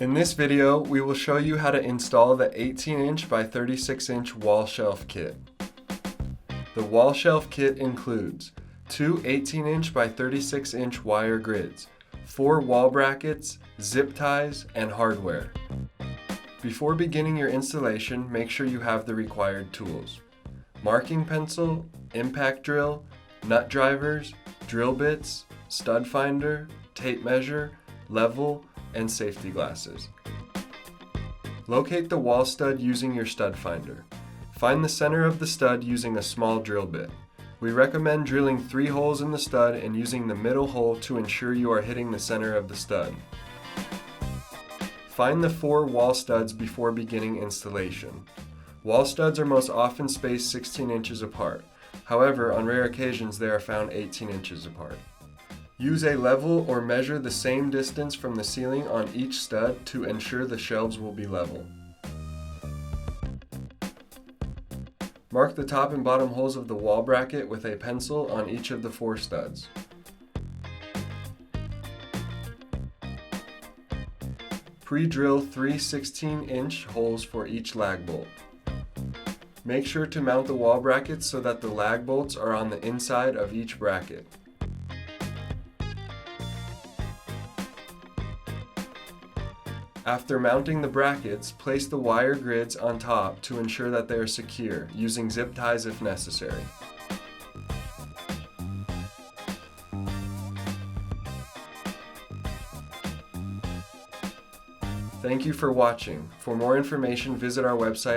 In this video, we will show you how to install the 18-inch by 36-inch wall shelf kit. The wall shelf kit includes two 18-inch by 36-inch wire grids, 4 wall brackets, zip ties, and hardware. Before beginning your installation, make sure you have the required tools: marking pencil, impact drill, nut drivers, drill bits, stud finder, tape measure, level, and safety glasses. Locate the wall stud using your stud finder. Find the center of the stud using a small drill bit. We recommend drilling 3 holes in the stud and using the middle hole to ensure you are hitting the center of the stud. Find the 4 wall studs before beginning installation. Wall studs are most often spaced 16 inches apart. However, on rare occasions they are found 18 inches apart. Use a level or measure the same distance from the ceiling on each stud to ensure the shelves will be level. Mark the top and bottom holes of the wall bracket with a pencil on each of the 4 studs. Pre-drill 3 16-inch holes for each lag bolt. Make sure to mount the wall brackets so that the lag bolts are on the inside of each bracket. After mounting the brackets, place the wire grids on top to ensure that they are secure, using zip ties if necessary. Thank you for watching. For more information, visit our website.